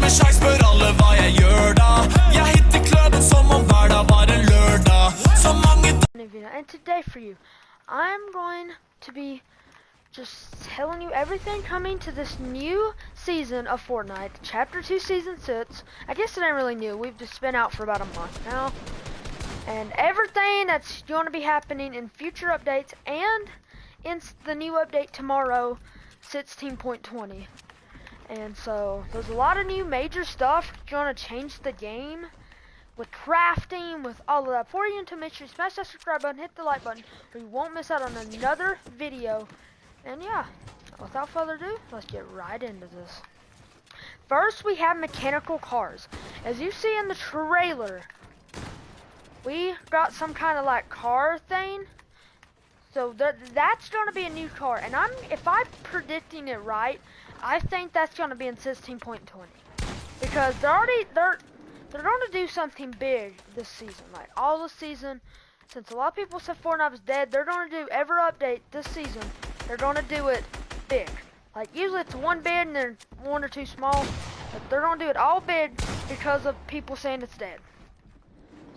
med sjakk, spør alle hva jeg gjør da. Jeg hitter kløden som om hver dag var en lørdag. Så mange And today for you, I'm going to be just telling you everything coming to this new season of Fortnite, Chapter 2 Season 6. I guess it ain't really new, we've just been out for about a month now. And everything that's going to be happening in future updates and in the new update tomorrow, 16.20. And so, there's a lot of new major stuff going to change the game. With crafting, with all of that. Before you to make sure you smash that subscribe button, hit the like button, or you won't miss out on another video. And yeah, without further ado, let's get right into this. First, we have mechanical cars. As you see in the trailer, we got some kind of like car thing. So that's going to be a new car. And if I'm predicting it right, I think that's going to be in 16.20. Because they're going to do something big this season. Like all the season, since a lot of people said Fortnite was dead, they're going to do every update this season. They're going to do it big. Like usually it's one big and then one or two small. But they're going to do it all big because of people saying it's dead.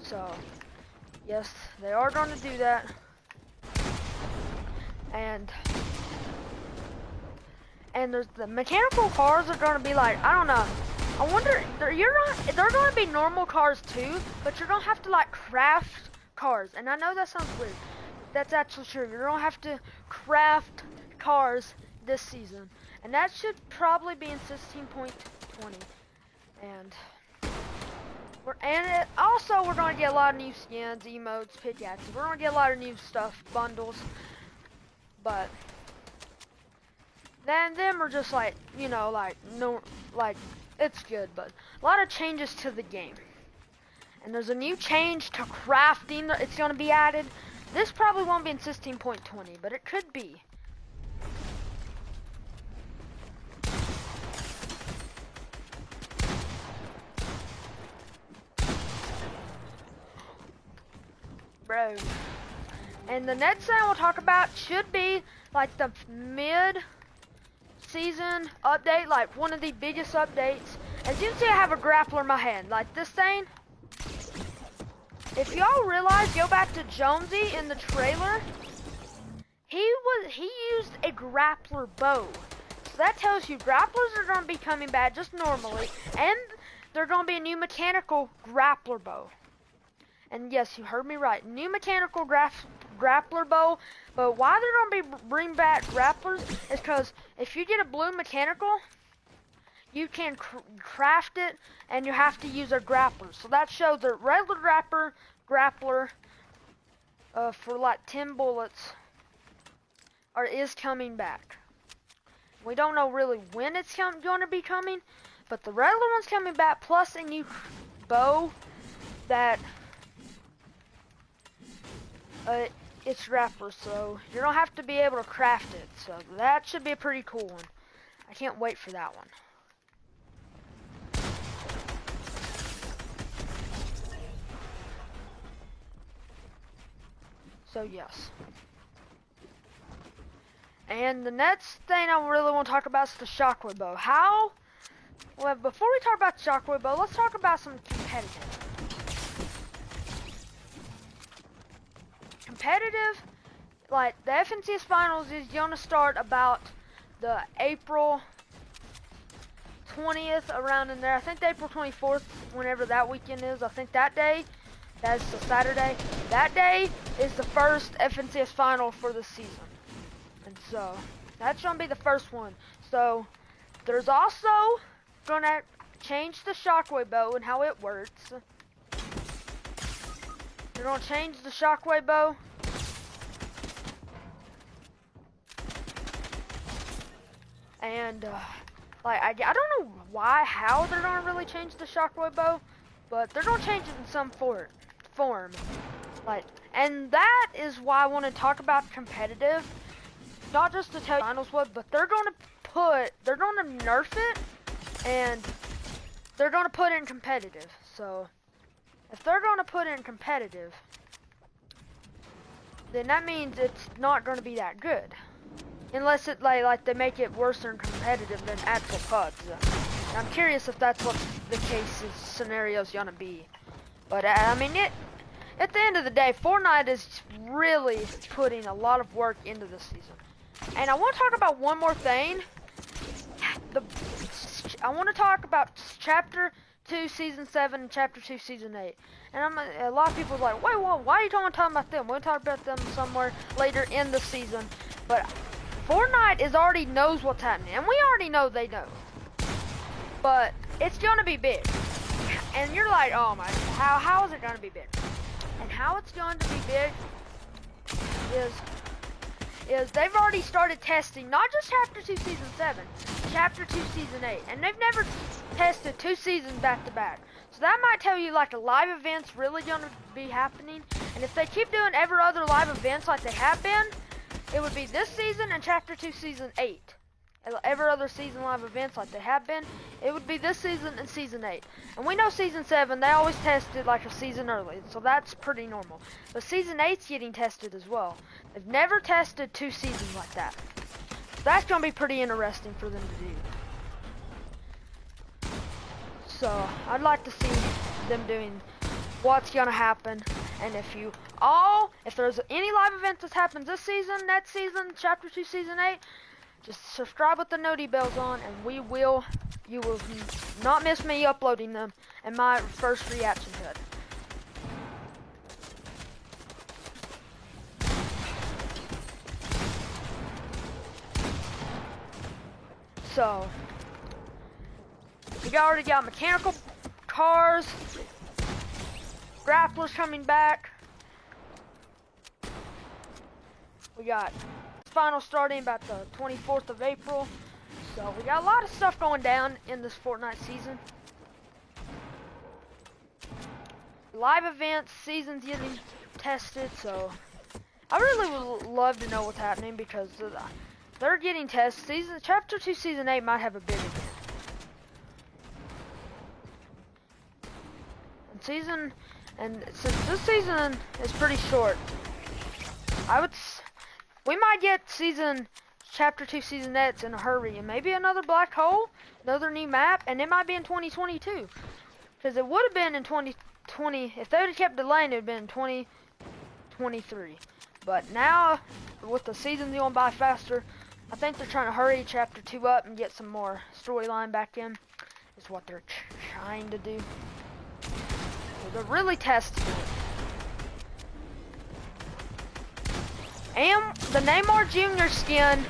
So, yes, they are going to do that. And there's the mechanical cars are going to be like, I don't know. I wonder, they're going to be normal cars too, but you're going to have to like craft cars. And I know that sounds weird. That's actually true. You're going to have to craft cars this season. And that should probably be in 16.20. And also we're going to get a lot of new skins, emotes, pickaxes. We're going to get a lot of new stuff, bundles. But then them are just like, you know, like no, like it's good, but a lot of changes to the game. And there's a new change to crafting that it's going to be added. This probably won't be in 16.20, but it could be. Bro. And the next thing we'll talk about should be like the mid-season update, like one of the biggest updates. As you can see, I have a grappler in my hand, like this thing. If y'all realize, go back to Jonesy in the trailer. He used a grappler bow. So that tells you grapplers are going to be coming back just normally, and they're going to be a new mechanical grappler bow. And yes, you heard me right, new mechanical grappler bow. But why they're going to be bring back grapplers is because if you get a blue mechanical, you can craft it, and you have to use a grappler. So that shows a regular grappler for like 10 bullets is coming back. We don't know really when it's going to be coming, but the regular one's coming back, plus a new bow that it's grappler, so you don't have to be able to craft it. So that should be a pretty cool one. I can't wait for that one. So yes. And the next thing I really want to talk about is the shockwave bow. Well, before we talk about the shockwave bow, let's talk about some competitive, like the FNCS finals is going to start about the April 20th, around in there. I think the April 24th, whenever that weekend is. I think that day, that's the Saturday. That day is the first FNCS final for the season. And so, that's going to be the first one. So, there's also going to change the shockwave bow and how it works. They're going to change the shockwave bow. And, like, I don't know how they're going to really change the shockwave bow, but they're going to change it in some form. Like, and that is why I want to talk about competitive. Not just to tell you finals what, but they're going to nerf it, and they're going to put in competitive. So, if they're going to put in competitive, then that means it's not going to be that good. Unless it like they make it worse than competitive than actual CODs. And I'm curious if that's what the scenario is gonna be. But I mean, at the end of the day, Fortnite is really putting a lot of work into this season. And I want to talk about one more thing. I want to talk about Chapter 2, Season 7, and Chapter 2, Season 8. And a lot of people are like, wait, why are you talking about them? We'll talk about them somewhere later in the season. But Fortnite already knows what's happening, and we already know they know. But it's gonna be big. And you're like, oh my, how is it gonna be big? And how it's going to be big is they've already started testing not just Chapter 2 Season 7, Chapter 2 Season 8, and they've never tested 2 seasons back to back. So that might tell you like a live event's really gonna be happening, and if they keep doing every other live events like they have been, it would be this season and Chapter 2 Season 8. Every other season live events like they have been, it would be this season and Season 8. And we know Season 7, they always tested like a season early, so that's pretty normal. But Season 8's getting tested as well. They've never tested 2 seasons like that. So that's going to be pretty interesting for them to do. So, I'd like to see them doing what's going to happen. And if there's any live events that happens this season, next season, Chapter 2, Season 8, just subscribe with the noti bells on, and you will not miss me uploading them and my first reaction to it. So, we already got mechanical cars, grapplers coming back. We got final starting about the 24th of April. So we got a lot of stuff going down in this Fortnite season. Live events, seasons getting tested, so I really would love to know what's happening because they're getting tested. Chapter 2 Season 8 might have a big event. And since this season is pretty short, we might get Chapter 2 Season 8 in a hurry, and maybe another black hole, another new map, and it might be in 2022. Because it would have been in 2020, if they would have kept delaying, it would have been in 2023. But now, with the seasons going by faster, I think they're trying to hurry Chapter 2 up and get some more storyline back in, is what they're trying to do. So they're really testing it. And the Neymar Jr. skin,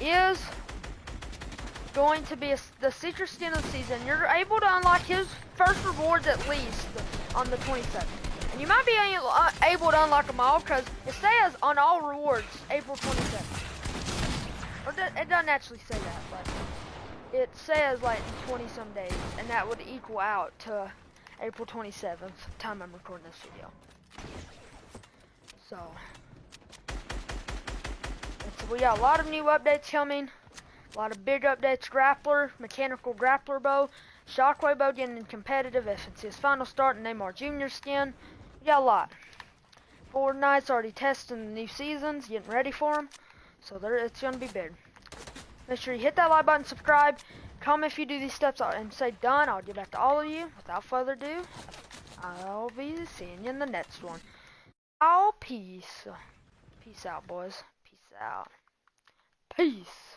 is going to be the secret skin of the season. You're able to unlock his first rewards at least on the 27th. And you might be able to unlock them all because it says on all rewards, April 27th. Or it doesn't actually say that, but it says like in 20 some days, and that would equal out to April 27th, time I'm recording this video. So we got a lot of new updates coming, a lot of big updates. Grappler, mechanical grappler bow, shockwave bow getting competitive, FNC's final start, and Neymar Jr. skin. We got a lot. Fortnite's already testing the new seasons, getting ready for them, so it's gonna be big. Make sure you hit that like button, subscribe, comment if you do these steps, and say done. I'll get back to all of you. Without further ado, I'll be seeing you in the next one. Oh, peace. Peace out, boys. Peace out. Peace.